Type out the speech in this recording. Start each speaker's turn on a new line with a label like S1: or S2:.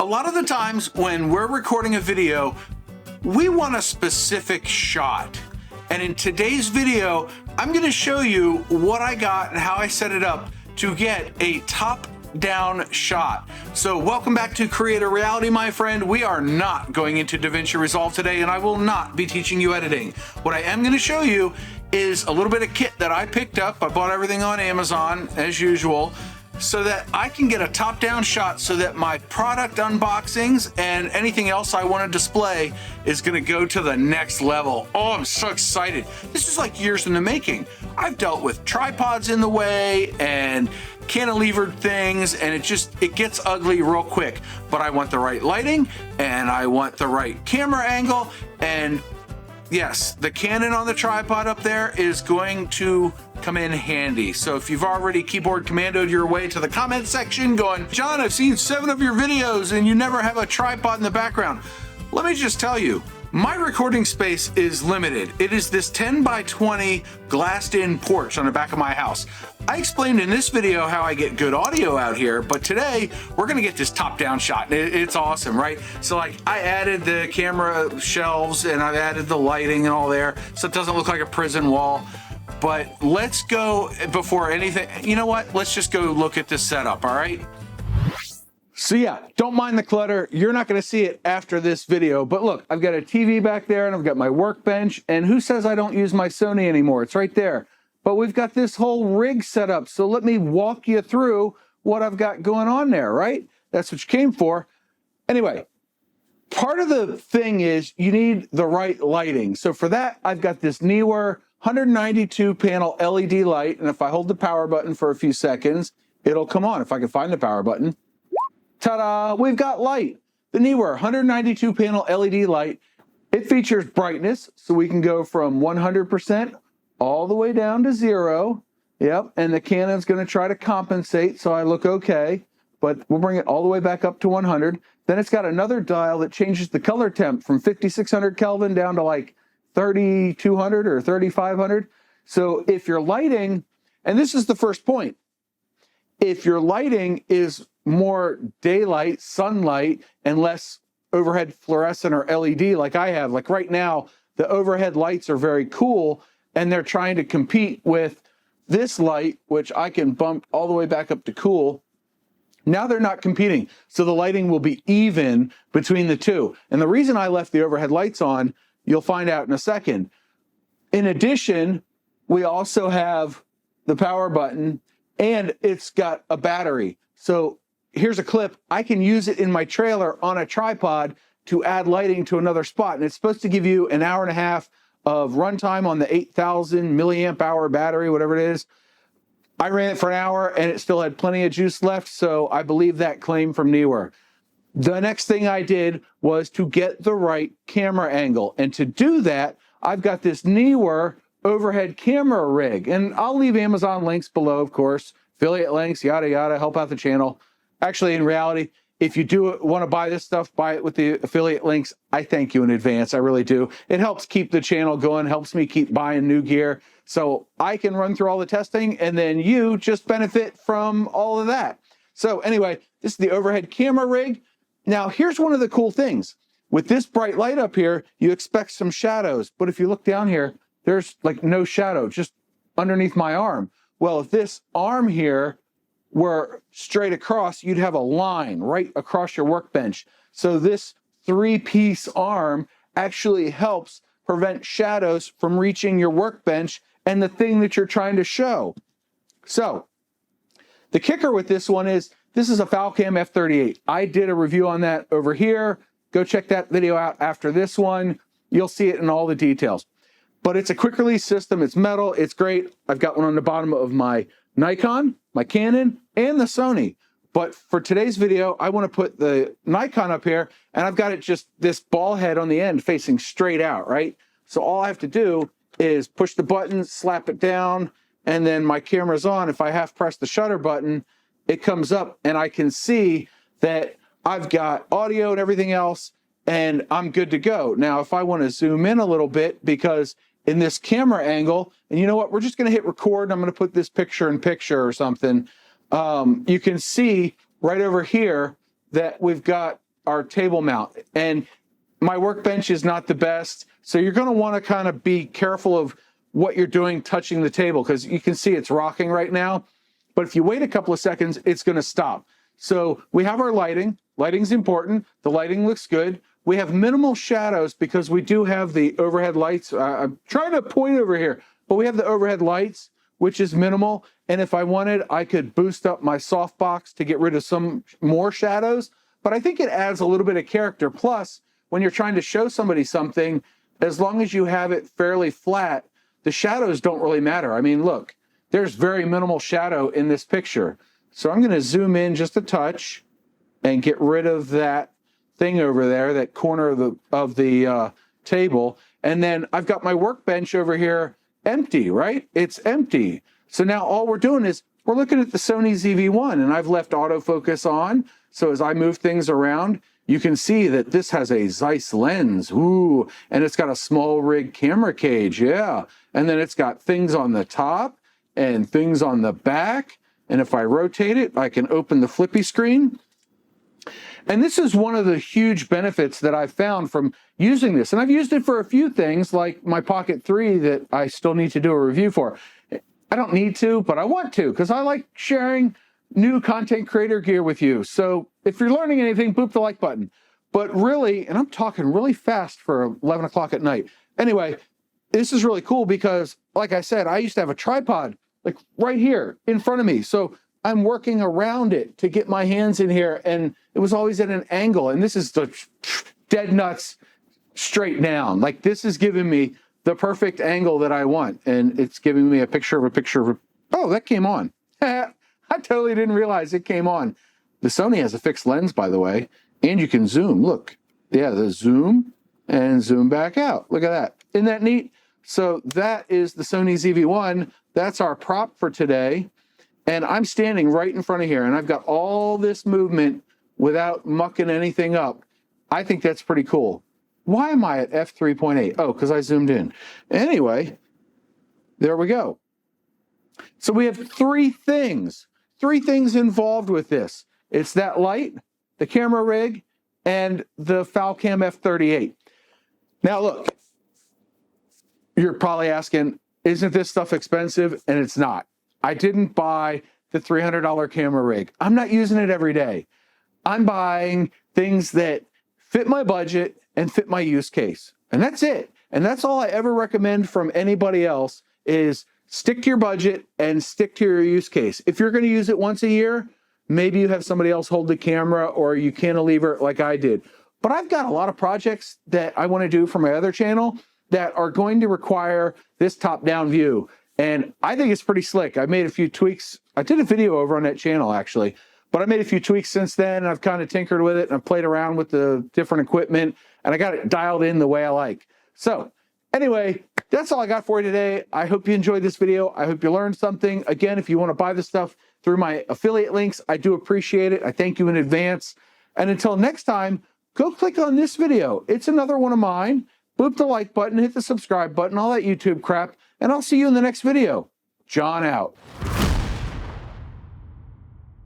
S1: A lot of the times when we're recording a video, we want a specific shot. And in today's video, I'm gonna show you what I got and how I set it up to get a top-down shot. So welcome back to Create a Reality, my friend. We are not going into DaVinci Resolve today, and I will not be teaching you editing. What I am gonna show you is a little bit of kit that I picked up. I bought everything on Amazon, as usual, so that I can get a top-down shot so that my product unboxings and anything else I want to display is going to go to the next level. Oh, I'm so excited. This is like years in the making. I've dealt with tripods in the way and cantilevered things, and it gets ugly real quick. But I want the right lighting, and I want the right camera angle, and yes, the Canon on the tripod up there is going to come in handy. So if you've already keyboard commandoed your way to the comment section going, John, I've seen 7 of your videos and you never have a tripod in the background. Let me just tell you, my recording space is limited. It is this 10 by 20 glassed in porch on the back of my house. I explained in this video how I get good audio out here, but today we're gonna get this top-down shot. It's awesome, right? So like I added the camera shelves and I've added the lighting and all there, so it doesn't look like a prison wall. But let's go, before anything, you know what? Let's just go look at this setup, all right? So yeah, don't mind the clutter. You're not gonna see it after this video, but look, I've got a TV back there and I've got my workbench, and who says I don't use my Sony anymore? It's right there. But we've got this whole rig set up, so let me walk you through what I've got going on there, right? That's what you came for. Anyway, part of the thing is you need the right lighting. So for that, I've got this Neewer 192 panel LED light, and if I hold the power button for a few seconds, it'll come on if I can find the power button. Ta-da, we've got light. The Neewer 192 panel LED light, it features brightness, so we can go from 100% all the way down to 0. Yep, and the Canon's gonna try to compensate so I look okay, but we'll bring it all the way back up to 100. Then it's got another dial that changes the color temp from 5600 Kelvin down to like 3200 or 3500. So if your lighting, and this is the first point, if your lighting is more daylight, sunlight, and less overhead fluorescent or LED like I have, like right now, the overhead lights are very cool and they're trying to compete with this light, which I can bump all the way back up to cool. Now they're not competing, so the lighting will be even between the two. And the reason I left the overhead lights on, you'll find out in a second. In addition, we also have the power button, and it's got a battery. So here's a clip. I can use it in my trailer on a tripod to add lighting to another spot. And it's supposed to give you an hour and a half of runtime on the 8,000 milliamp hour battery, whatever it is. I ran it for an hour and it still had plenty of juice left, so I believe that claim from Neewer. The next thing I did was to get the right camera angle. And to do that, I've got this Neewer overhead camera rig. And I'll leave Amazon links below, of course, affiliate links, yada, yada, help out the channel. Actually, in reality, if you do want to buy this stuff, buy it with the affiliate links. I thank you in advance. I really do. It helps keep the channel going, helps me keep buying new gear. So I can run through all the testing and then you just benefit from all of that. So anyway, this is the overhead camera rig. Now, here's one of the cool things. With this bright light up here, you expect some shadows. But if you look down here, there's like no shadow, just underneath my arm. Well, if this arm here were straight across, you'd have a line right across your workbench. So this 3-piece arm actually helps prevent shadows from reaching your workbench and the thing that you're trying to show. So the kicker with this one is, this is a Falcam F38. I did a review on that over here. Go check that video out after this one. You'll see it in all the details. But it's a quick release system. It's metal. It's great. I've got one on the bottom of my Nikon, my Canon, and the Sony. But for today's video, I want to put the Nikon up here, and I've got it just this ball head on the end facing straight out, right? So all I have to do is push the button, slap it down, and then my camera's on. If I half press the shutter button, it comes up and I can see that I've got audio and everything else, and I'm good to go. Now, if I want to zoom in a little bit, because in this camera angle, and you know what, we're just going to hit record, and I'm going to put this picture in picture or something. You can see right over here that we've got our table mount. And my workbench is not the best, so you're going to want to kind of be careful of what you're doing touching the table, because you can see it's rocking right now. But if you wait a couple of seconds, it's going to stop. So we have our lighting. Lighting's important. The lighting looks good. We have minimal shadows because we do have the overhead lights. I'm trying to point over here, but we have the overhead lights, which is minimal. And if I wanted, I could boost up my softbox to get rid of some more shadows. But I think it adds a little bit of character. Plus, when you're trying to show somebody something, as long as you have it fairly flat, the shadows don't really matter. I mean, look, there's very minimal shadow in this picture. So I'm going to zoom in just a touch and get rid of that thing over there, that corner of the table. And then I've got my workbench over here empty, right? It's empty. So now all we're doing is we're looking at the Sony ZV-1, and I've left autofocus on. So as I move things around, you can see that this has a Zeiss lens. Ooh, and it's got a small rig camera cage. Yeah. And then it's got things on the top and things on the back. And if I rotate it, I can open the flippy screen. And this is one of the huge benefits that I've found from using this. And I've used it for a few things, like my Pocket 3 that I still need to do a review for. I don't need to, but I want to, because I like sharing new content creator gear with you. So if you're learning anything, boop the like button. But really, and I'm talking really fast for 11 o'clock at night. Anyway, this is really cool because, like I said, I used to have a tripod like right here in front of me. So I'm working around it to get my hands in here, and it was always at an angle. And this is the dead nuts straight down. Like, this is giving me the perfect angle that I want. And it's giving me a picture of a picture of a, oh, that came on. I totally didn't realize it came on. The Sony has a fixed lens, by the way, and you can zoom. Look, yeah, the zoom and zoom back out. Look at that. Isn't that neat? So that is the Sony ZV-1. That's our prop for today. And I'm standing right in front of here, and I've got all this movement without mucking anything up. I think that's pretty cool. Why am I at f3.8? Oh, because I zoomed in. Anyway, there we go. So we have three things involved with this. It's that light, the camera rig, and the Falcam F38. Now look, you're probably asking, isn't this stuff expensive? And it's not. I didn't buy the $300 camera rig. I'm not using it every day. I'm buying things that fit my budget and fit my use case. And that's it. And that's all I ever recommend from anybody else is stick to your budget and stick to your use case. If you're going to use it once a year, maybe you have somebody else hold the camera or you cantilever it like I did. But I've got a lot of projects that I want to do for my other channel that are going to require this top-down view. And I think it's pretty slick. I made a few tweaks. I did a video over on that channel, actually. But I made a few tweaks since then, and I've kind of tinkered with it, and I've played around with the different equipment, and I got it dialed in the way I like. So anyway, that's all I got for you today. I hope you enjoyed this video. I hope you learned something. Again, if you want to buy this stuff through my affiliate links, I do appreciate it. I thank you in advance. And until next time, go click on this video. It's another one of mine. Boop the like button, hit the subscribe button, all that YouTube crap, and I'll see you in the next video. John out.